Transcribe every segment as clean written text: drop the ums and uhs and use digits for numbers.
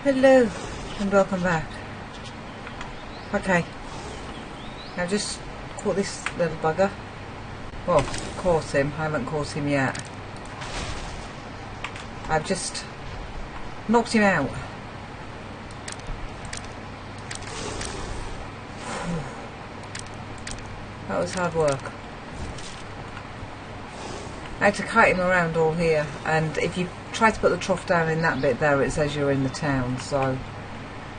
Hello and welcome back. Okay, I've just caught this little bugger. Well, caught him, I haven't caught him yet. I've just knocked him out. That was hard work. I had to kite him around all here, and if you try to put the trough down in that bit there, it says you're in the town, so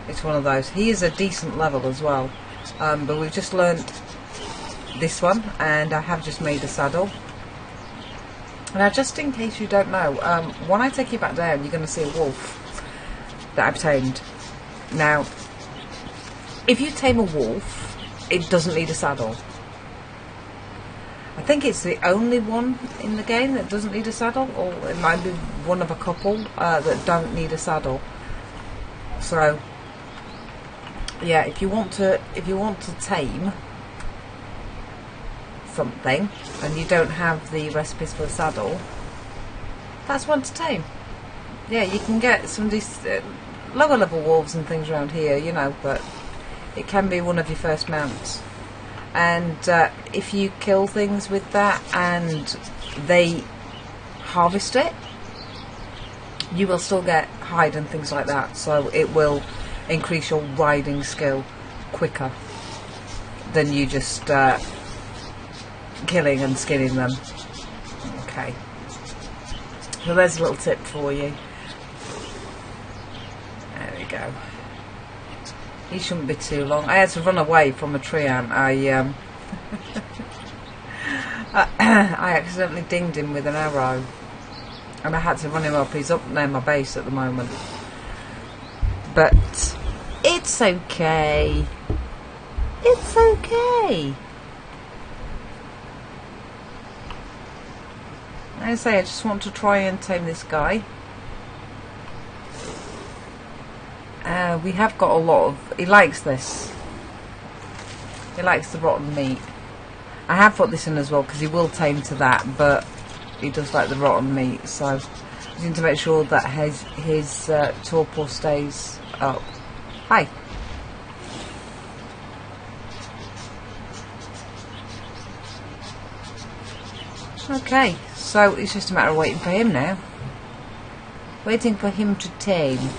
it's one of those. He is a decent level as well, but we've just learnt this one, and I have just made a saddle. Now, just in case you don't know, when I take you back down, you're going to see a wolf that I've tamed. Now, if you tame a wolf, it doesn't need a saddle. I think it's the only one in the game that doesn't need a saddle, or it might be one of a couple that don't need a saddle. So, yeah, if you want to tame something and you don't have the recipes for a saddle, that's one to tame. Yeah, you can get some of these lower level wolves and things around here, you know, but it can be one of your first mounts. And if you kill things with that and they harvest it, you will still get hide and things like that, so it will increase your riding skill quicker than you just killing and skinning them. Okay, so there's a little tip for you. There we go. He shouldn't be too long. I had to run away from a tree ant. I accidentally dinged him with an arrow, and I had to run him up. He's up near my base at the moment, but it's okay. It's okay. Like I say, I just want to try and tame this guy. We have got a lot of... He likes this. He likes the rotten meat. I have put this in as well because he will tame to that, but he does like the rotten meat, so I just need to make sure that his torpor stays up. Hi. Okay, so it's just a matter of waiting for him now. Waiting for him to tame.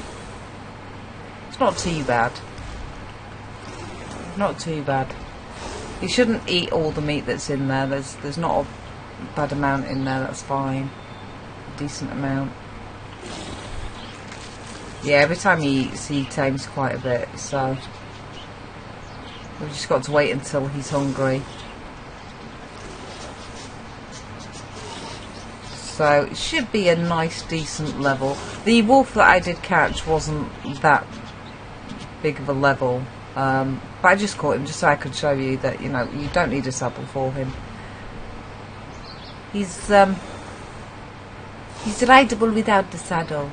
It's not too bad. Not too bad. You shouldn't eat all the meat that's in there. There's not a bad amount in there. That's fine. A decent amount. Yeah, every time he eats, he tames quite a bit. So we've just got to wait until he's hungry. So it should be a nice, decent level. The wolf that I did catch wasn't that big of a level, but I just caught him just so I could show you that, you know, you don't need a saddle for him. He's rideable without the saddle.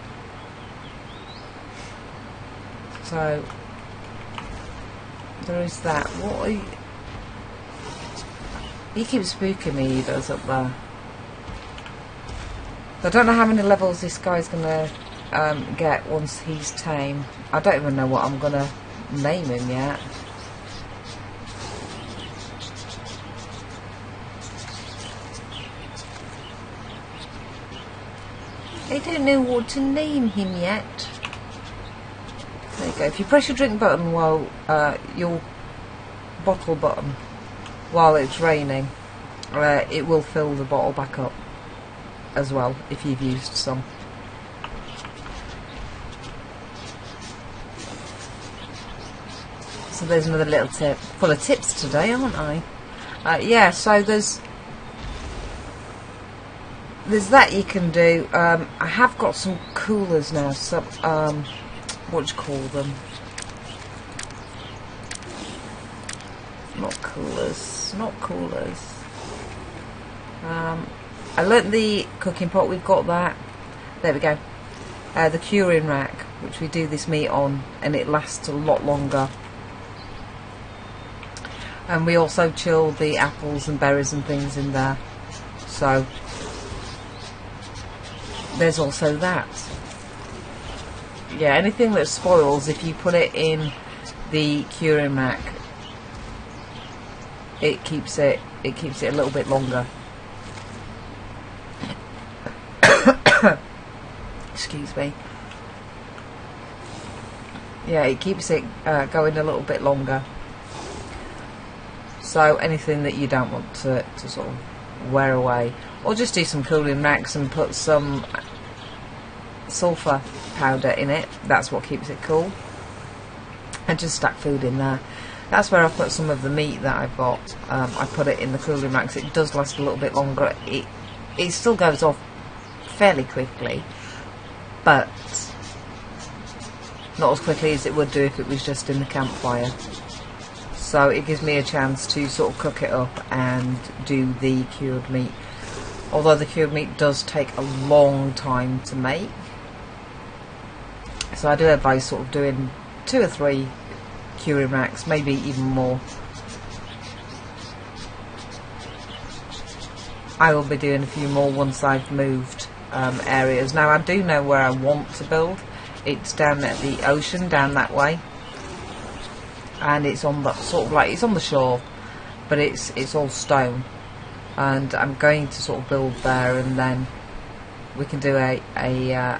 So there is that. What are you... He keeps spooking me, he does, up there. I don't know how many levels this guy's gonna get once he's tame. I don't even know what I'm gonna name him yet. I don't know what to name him yet. There you go. If you press your drink button while your bottle button while it's raining, it will fill the bottle back up as well if you've used some. So there's another little tip. Full of tips today, aren't I? Yeah, so there's that you can do. I have got some coolers now. So what do you call them? Not coolers. Not coolers. I learnt the cooking pot. We've got that. There we go. The curing rack, which we do this meat on, and it lasts a lot longer. And we also chill the apples and berries and things in there. So there's also that. yeah, anything that spoils, if you put it in the curing rack, it keeps it a little bit longer. Excuse me. Yeah, it keeps it going a little bit longer. So anything that you don't want to sort of wear away, or just do some cooling racks and put some sulphur powder in it. That's what keeps it cool. And just stack food in there. That's where I put some of the meat that I've got. I put it in the cooling racks. It does last a little bit longer. It still goes off fairly quickly, but not as quickly as it would do if it was just in the campfire. So it gives me a chance to sort of cook it up and do the cured meat. Although the cured meat does take a long time to make. So I do advise sort of doing 2 or 3 curing racks, maybe even more. I will be doing a few more once I've moved areas. Now I do know where I want to build. It's down at the ocean, down that way, and it's on the sort of like, it's on the shore, but it's all stone, and I'm going to sort of build there, and then we can do a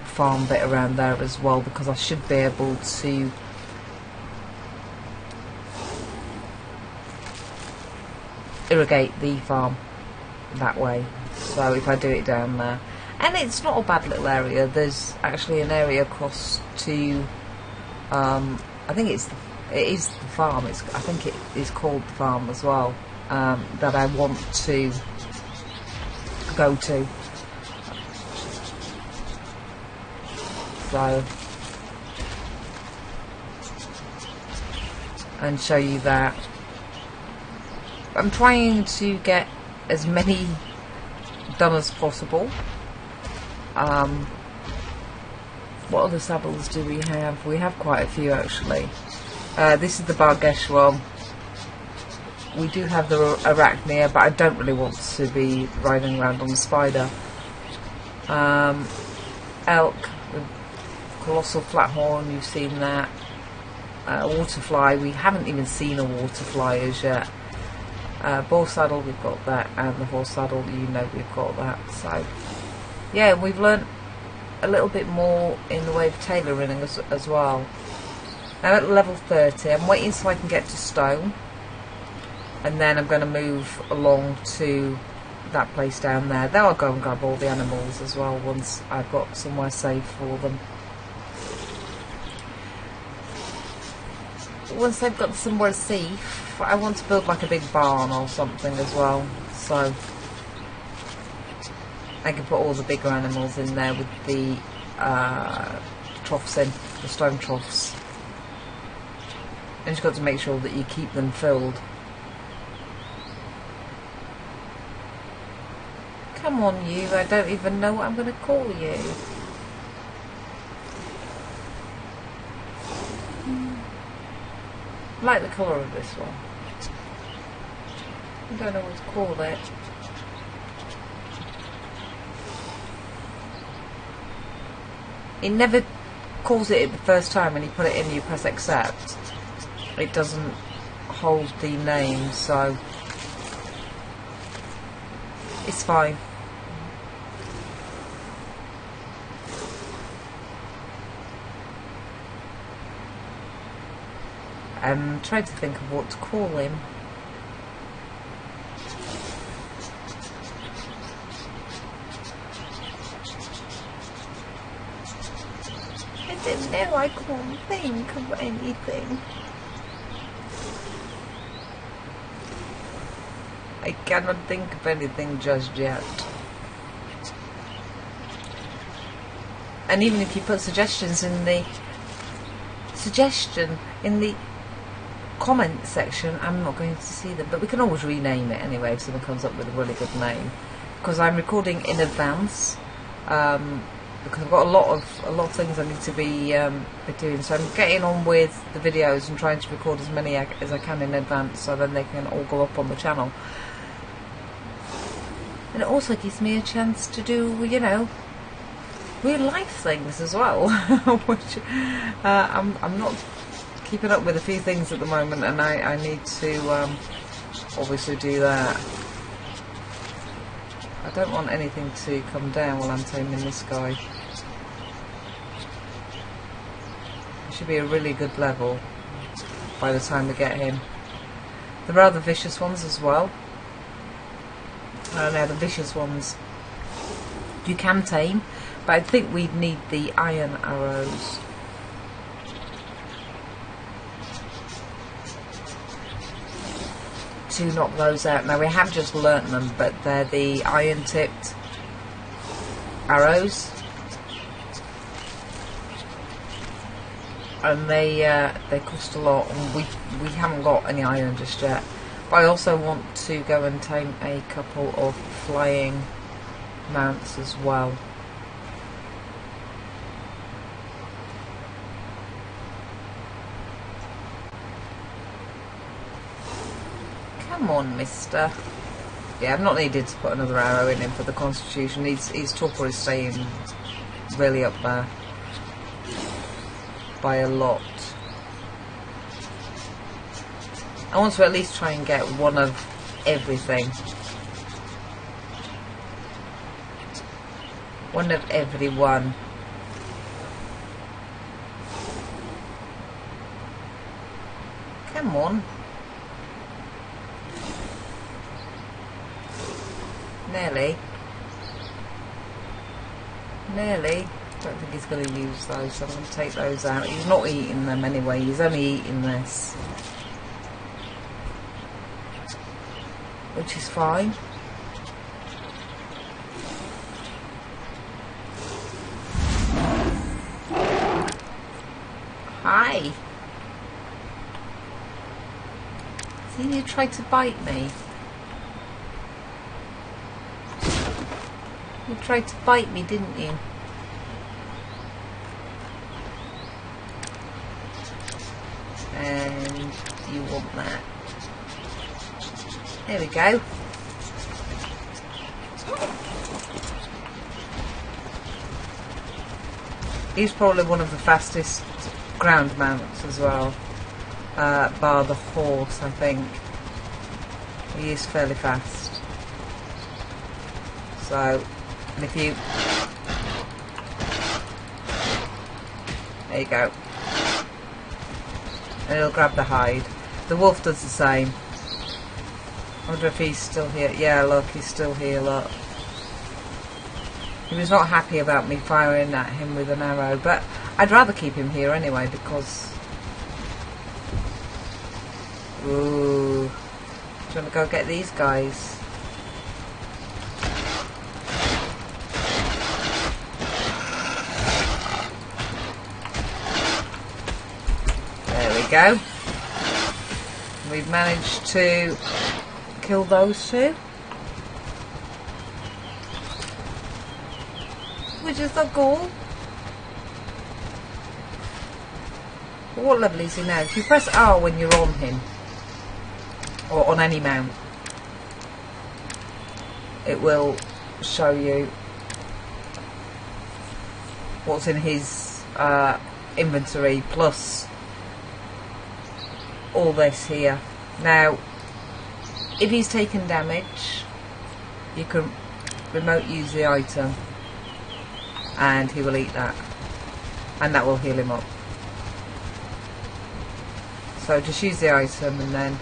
farm bit around there as well, because I should be able to irrigate the farm that way. So if I do it down there, and it's not a bad little area. There's actually an area across to I think it is the farm. I think it is called the farm as well, that I want to go to. So, and show you that. I'm trying to get as many done as possible. What other saddles do we have? We have quite a few actually. This is the Bargesh one. We do have the Arachnia, but I don't really want to be riding around on the spider. Elk, with colossal flathorn, you've seen that. Waterfly, we haven't even seen a waterfly as yet. Boar saddle, we've got that, and the horse saddle, you know, we've got that. So yeah, we've learnt a little bit more in the way of tailoring as well. Now at level 30, I'm waiting so I can get to stone, and then I'm going to move along to that place down there. Then I'll go and grab all the animals as well once I've got somewhere safe for them. Once I've got somewhere safe, I want to build like a big barn or something as well, so I can put all the bigger animals in there with the troughs in, the stone troughs. And you've got to make sure that you keep them filled. Come on you, I don't even know what I'm going to call you. I like the colour of this one. I don't know what to call it. It never calls it the first time when you put it in, you press accept. It doesn't hold the name, so it's fine. I'm trying to think of what to call him. I don't know, I can't think of anything. I cannot think of anything just yet. And even if you put suggestions in the comment section, I'm not going to see them, but we can always rename it anyway if someone comes up with a really good name, because I'm recording in advance, because I've got a lot of things I need to be doing, so I'm getting on with the videos and trying to record as many as I can in advance, so then they can all go up on the channel. And it also gives me a chance to do, you know, real life things as well, which I'm not keeping up with a few things at the moment, and I need to obviously do that. I don't want anything to come down while I'm taming this guy. It should be a really good level by the time we get him. There are the vicious ones as well. Now the vicious ones you can tame, but I think we'd need the iron arrows. To knock those out. Now we have just learnt them, but they're the iron tipped arrows, and they cost a lot, and we haven't got any iron just yet. But I also want to go and tame a couple of flying mounts as well. Come on, mister. Yeah, I've not needed to put another arrow in him for the constitution. His torpor is staying really up there by a lot. I want to at least try and get one of everything. One of everyone. Come on. Nearly. Nearly. Don't think he's going to use those, so I'm going to take those out. He's not eating them anyway, he's only eating this. Which is fine. Hi! See, you tried to bite me. You tried to bite me, didn't you? And you want that. There we go. He's probably one of the fastest ground mounts as well, bar the horse, I think. He is fairly fast. So, and if you... There you go. And he'll grab the hide. The wolf does the same. I wonder if he's still here. Yeah, look, he's still here, look. He was not happy about me firing at him with an arrow, but I'd rather keep him here anyway because... Ooh. Do you want to go get these guys? There we go. We've managed to kill those two, which is the goal. What level is he now? If you press R when you're on him, or on any mount, it will show you what's in his inventory, plus all this here. Now, if he's taken damage, you can remote use the item and he will eat that, and that will heal him up. So just use the item and then...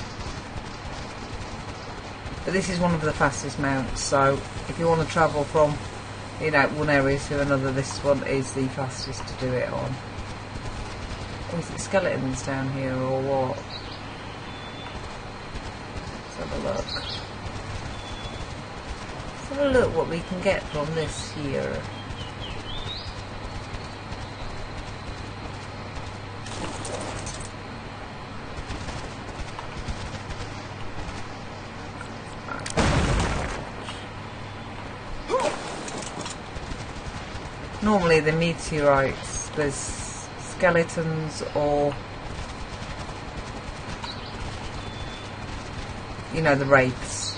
But this is one of the fastest mounts, so if you want to travel from, you know, one area to another, this one is the fastest to do it on. Or is it skeletons down here or what? Let's have a look. Let's have a look what we can get from this here. Normally the meteorites, there's skeletons or, you know, the wraiths.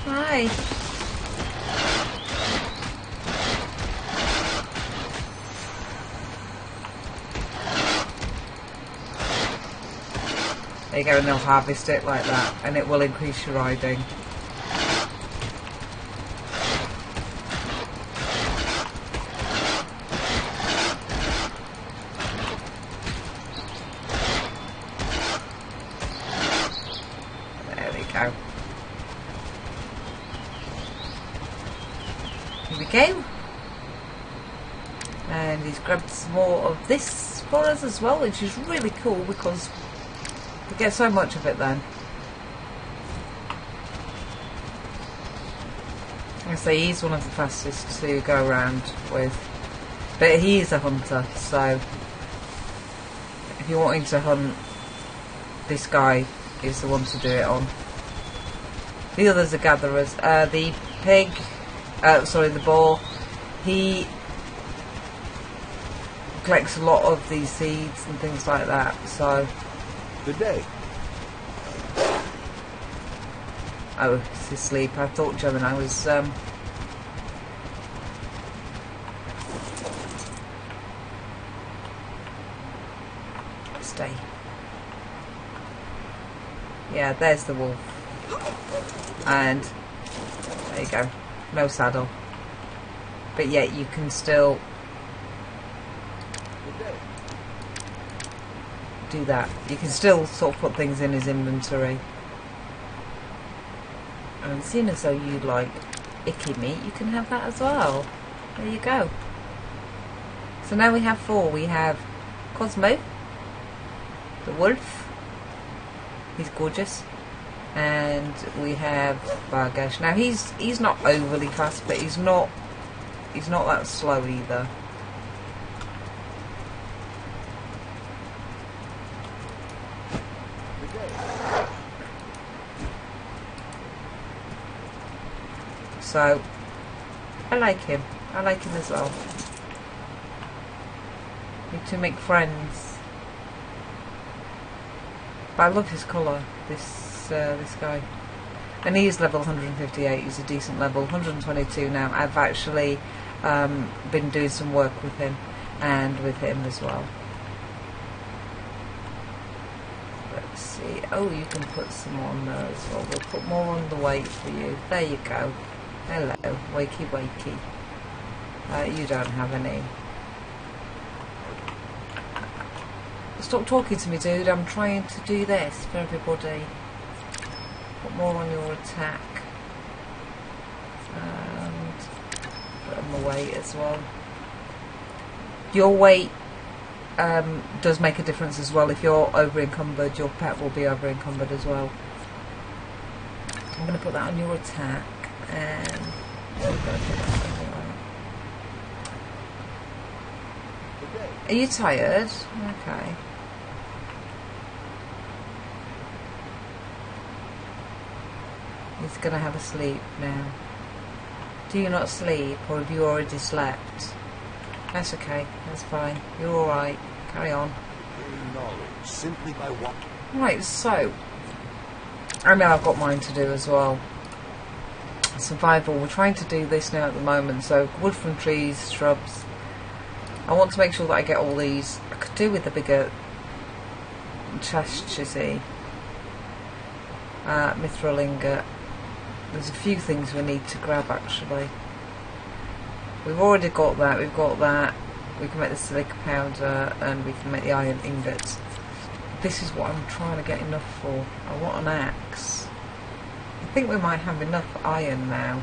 Hi. There you go, and they'll harvest it like that, and it will increase your riding. There we go. Here we go. And he's grabbed some more of this for us as well, which is really cool because we get so much of it then. I say he's one of the fastest to go around with, but he is a hunter, so if you're wanting to hunt, this guy is the one to do it on. The others are gatherers. The pig, sorry, the boar, he collects a lot of these seeds and things like that, so. Good day. Oh, he's asleep. I thought Gemini was stay. Yeah, there's the wolf. And there you go. No saddle. But yet you can still do that. You can still sort of put things in his inventory. And seeing as though you like icky meat, you can have that as well. There you go. So now we have 4. We have Cosmo, the wolf. He's gorgeous. And we have Bargesh. Now he's not overly fast, but he's not that slow either. So I like him. I like him as well. Need to make friends. But I love his colour. This guy, and he is level 158. He's a decent level. 122 now. I've actually been doing some work with him and with him as well. Let's see. Oh, you can put some on there as well. We'll put more on the weight for you. There you go. Hello, wakey wakey. You don't have any. Stop talking to me, dude. I'm trying to do this for everybody. Put more on your attack. And put on the weight as well. Your weight does make a difference as well. If you're over encumbered, your pet will be over encumbered as well. I'm going to put that on your attack. And I'm going to put that on. Are you tired? Okay. He's going to have a sleep now. Do you not sleep, or have you already slept? That's okay. That's fine. You're all right. Carry on. Simply by what? Right. So, I know I've got mine to do as well. Survival. We're trying to do this now at the moment. So, wood from trees, shrubs. I want to make sure that I get all these. I could do with the bigger chest, you see. Mithril ingot. There's a few things we need to grab actually. We've already got that. We've got that. We can make the silica powder and we can make the iron ingots. This is what I'm trying to get enough for. I want an axe. I think we might have enough iron now.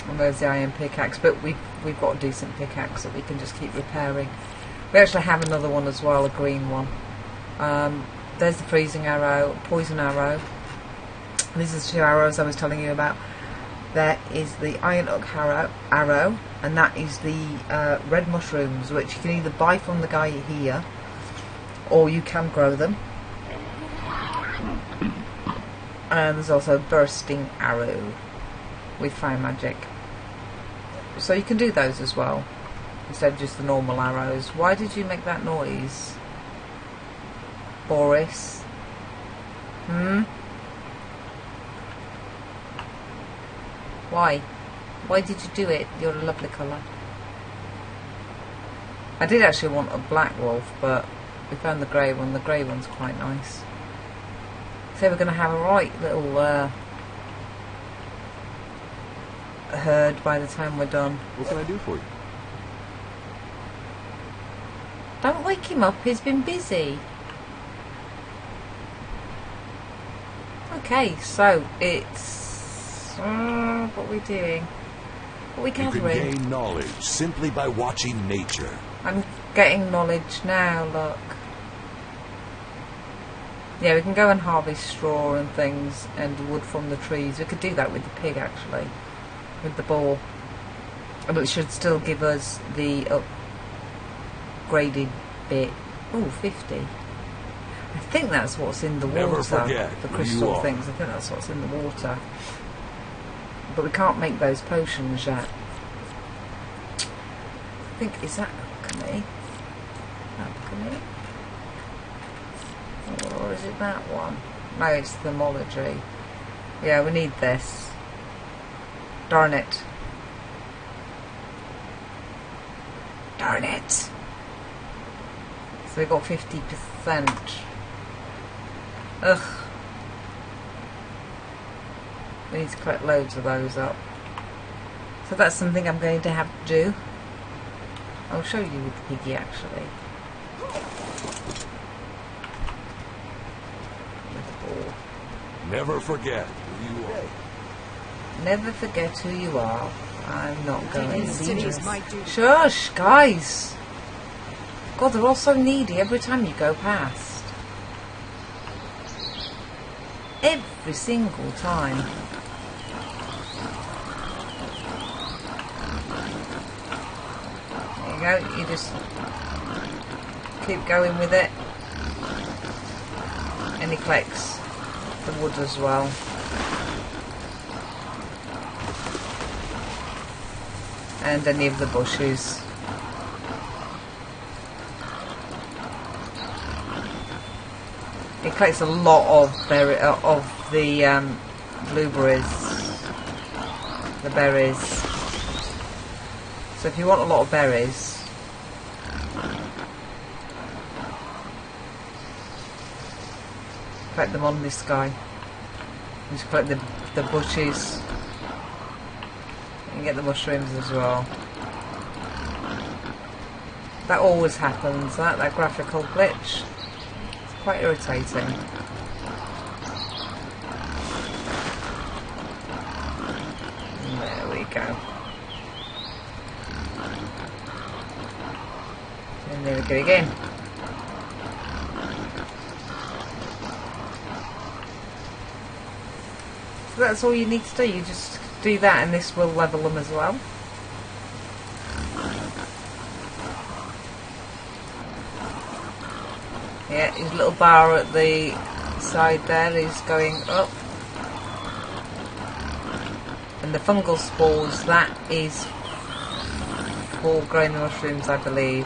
And there's the iron pickaxe, but we've got a decent pickaxe that we can just keep repairing. We actually have another one as well, a green one. There's the freezing arrow, poison arrow. These are the 2 arrows I was telling you about. There is the iron hook arrow, and that is the red mushrooms, which you can either buy from the guy here, or you can grow them. And there's also a bursting arrow with fire magic. So you can do those as well, instead of just the normal arrows. Why did you make that noise, Boris? Why? Why did you do it? You're a lovely colour. I did actually want a black wolf, but we found the grey one. The grey one's quite nice. So we're going to have a right little herd by the time we're done. What can I do for you? Don't wake him up, he's been busy. Okay, so it's... what are we doing? What are we You can gathering? gain knowledge simply by watching nature. I'm getting knowledge now, look. Yeah, we can go and harvest straw and things and wood from the trees. We could do that with the pig, actually. With the boar. But it should still give us the upgraded bit. Oh, 50. I think that's what's in the Never water. forget The who crystal you are. things. I think that's what's in the water. But we can't make those potions yet. I think, is that alchemy? Alchemy? Or is it that one? No, it's thermology. Yeah, we need this. Darn it. Darn it. So we got 50%. Ugh. We need to collect loads of those up. So that's something I'm going to have to do. I'll show you with the piggy, actually. With the ball. Never forget who you are. Never forget who you are. I'm not going Stingy's to. my duty. Shush, guys! God, they're all so needy every time you go past. Every single time. There you go, you just keep going with it. And he collects the wood as well. And any of the bushes. It collects a lot of the blueberries, the berries. So if you want a lot of berries, collect them on this guy. Just collect the bushes. You can get the mushrooms as well. That always happens, that graphical glitch. It's quite irritating. There we go. And there we go again. So that's all you need to do, you just do that and this will level them as well. Yeah, his little bar at the side there is going up. And the fungal spores, that is for growing the mushrooms, I believe.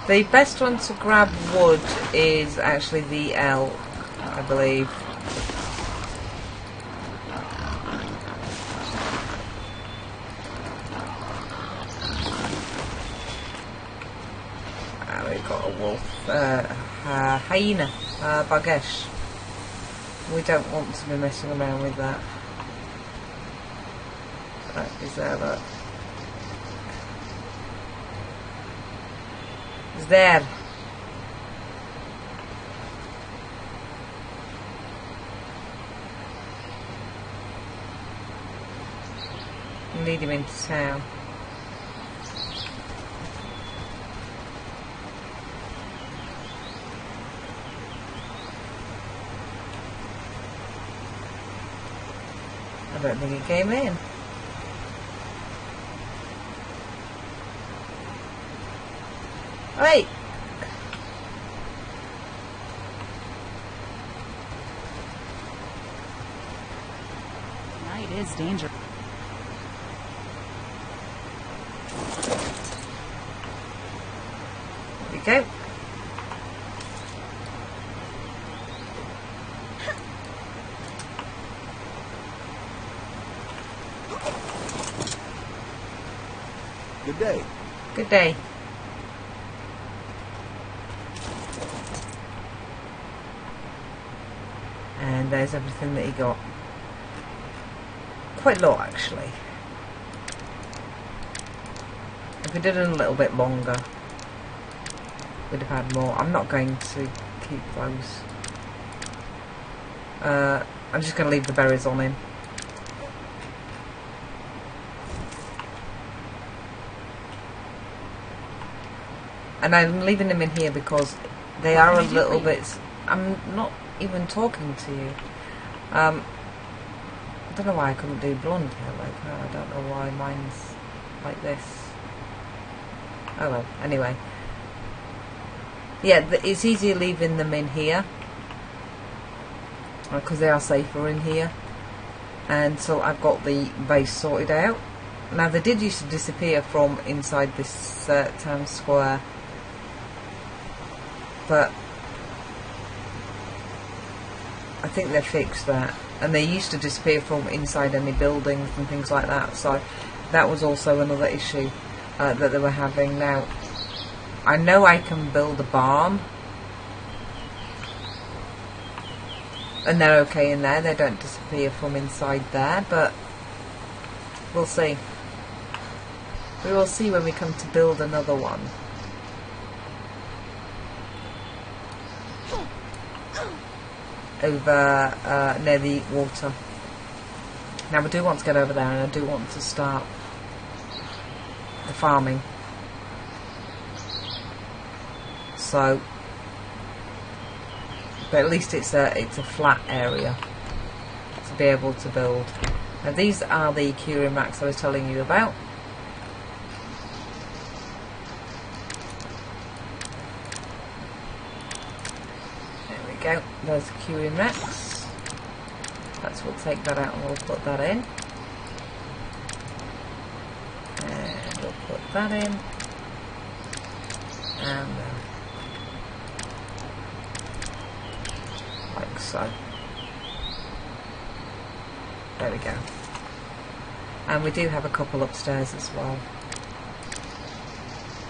The best one to grab wood is actually the elk, I believe. We've got a wolf, hyena, Bargesh. We don't want to be messing around with that. That is there, look. It's there. Lead him into town. I don't think he came in. Wait! Night is dangerous. There we go. Good day. Good day. And there's everything that he got. Quite a lot, actually. If we did it a little bit longer, we'd have had more. I'm not going to keep those. I'm just going to leave the berries on him. And I'm leaving them in here because they are a little bit... I'm not even talking to you. I don't know why I couldn't do blonde hair like her. I don't know why mine's like this. Oh well, anyway. Yeah, it's easier leaving them in here because they are safer in here. And so I've got the base sorted out. Now they did used to disappear from inside this town square, but I think they fixed that. And they used to disappear from inside any buildings and things like that, so that was also another issue that they were having. Now I know I can build a barn and they're okay in there, they don't disappear from inside there, but we'll see. We will see when we come to build another one. Over near the water. Now we do want to get over there, and I do want to start the farming. So, but at least it's a flat area to be able to build. Now these are the curing racks I was telling you about. Go. There's the queuing racks. We'll take that out and we'll put that in. And we'll put that in. And like so. There we go. And we do have a couple upstairs as well,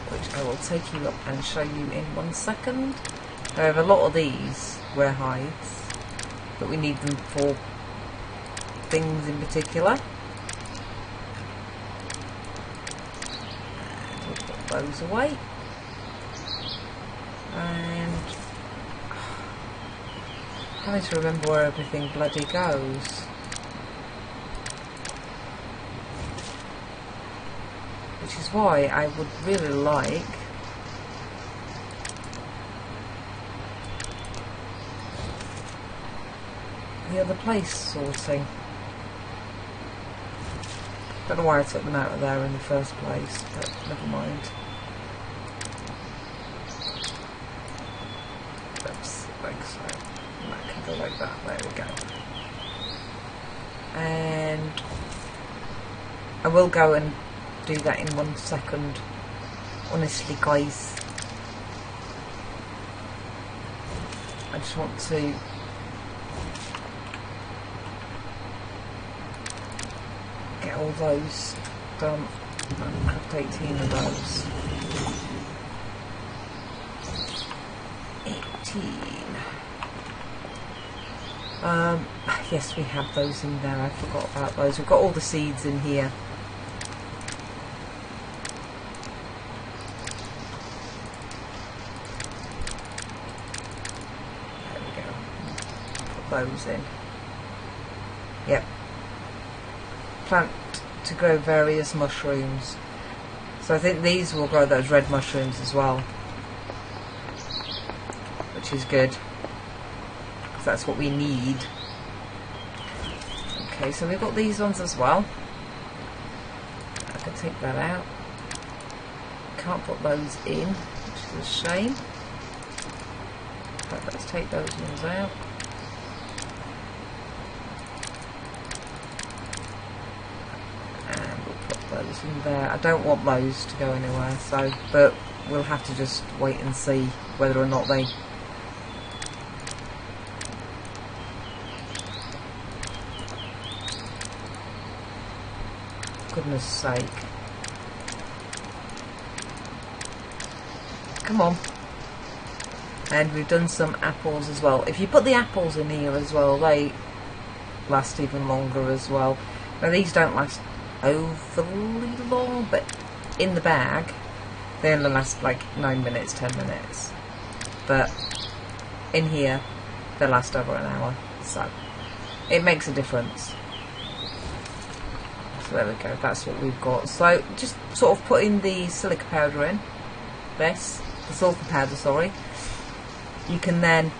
which I will take you up and show you in 1 second. However, a lot of these were hides, but we need them for things in particular. And we'll put those away. And having to remember where everything bloody goes. Which is why I would really like the other place sorting. Don't know why I took them out of there in the first place, but never mind. Oops, like so. And that can go like that. There we go. And I will go and do that in 1 second. Honestly, guys, I just want to get all those done. I have 18 of those. 18. Yes, we have those in there. I forgot about those. We've got all the seeds in here. There we go. Put those in. Yep. Plant to grow various mushrooms. So I think these will grow those red mushrooms as well, which is good, because that's what we need. Okay, so we've got these ones as well. I can take that out. Can't put those in, which is a shame. But let's take those ones out. Those in there. I don't want those to go anywhere, so, but we'll have to just wait and see whether or not they goodness sake. Come on. And we've done some apples as well. If you put the apples in here as well, they last even longer as well. Now these don't last overly long, but in the bag they only last like 9 minutes, 10 minutes. But in here they last over an hour, so it makes a difference. So there we go, that's what we've got. So just sort of putting the silica powder in, the sulfur powder, sorry. You can then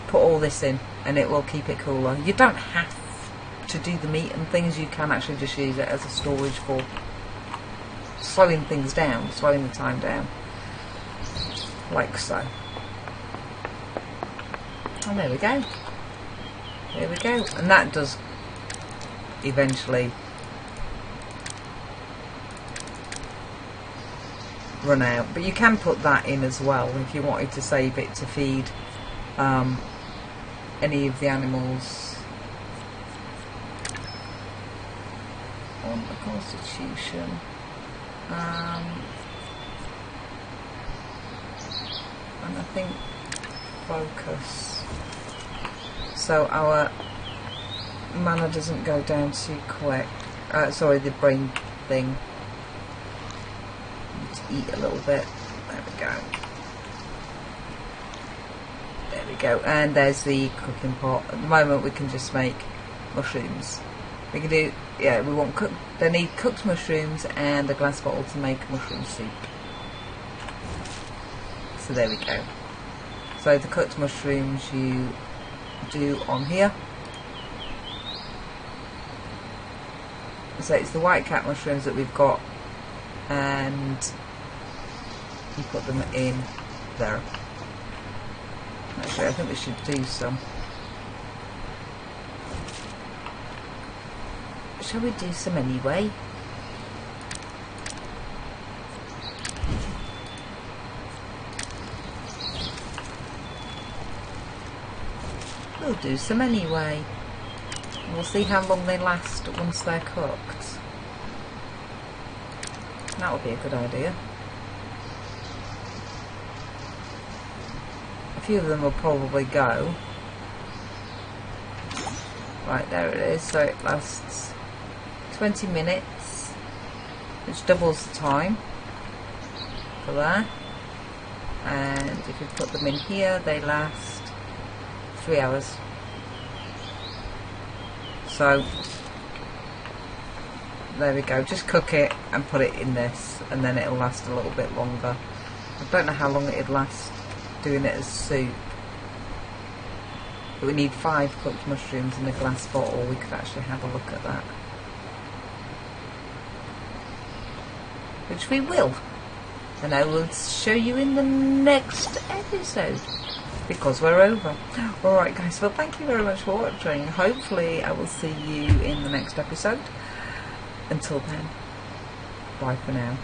put all this in and it will keep it cooler. You don't have to do the meat and things, you can actually just use it as a storage for slowing things down, slowing the time down, like so. And there we go. There we go. And that does eventually run out, but you can put that in as well if you wanted to save it to feed any of the animals on the constitution. And I think focus, so our mana doesn't go down too quick. Sorry, the brain thing. Need to eat a little bit. There we go. There we go. And there's the cooking pot. At the moment we can just make mushrooms. We can do, yeah, we want they need cooked mushrooms and a glass bottle to make mushroom soup. So there we go. So the cooked mushrooms you do on here. So it's the white cat mushrooms that we've got, and you put them in there. Actually, I think we should do some. Shall we do some anyway? We'll do some anyway. We'll see how long they last once they're cooked. That would be a good idea. A few of them will probably go. Right, there it is. So it lasts 20 minutes, which doubles the time for that. And if you put them in here, they last 3 hours. So there we go, just cook it and put it in this, and then it'll last a little bit longer. I don't know how long it'd last doing it as soup, but we need 5 cooked mushrooms in a glass bottle. We could actually have a look at that, which we will, and I will show you in the next episode, because we're over. Alright guys, well thank you very much for watching. Hopefully I will see you in the next episode. Until then, bye for now.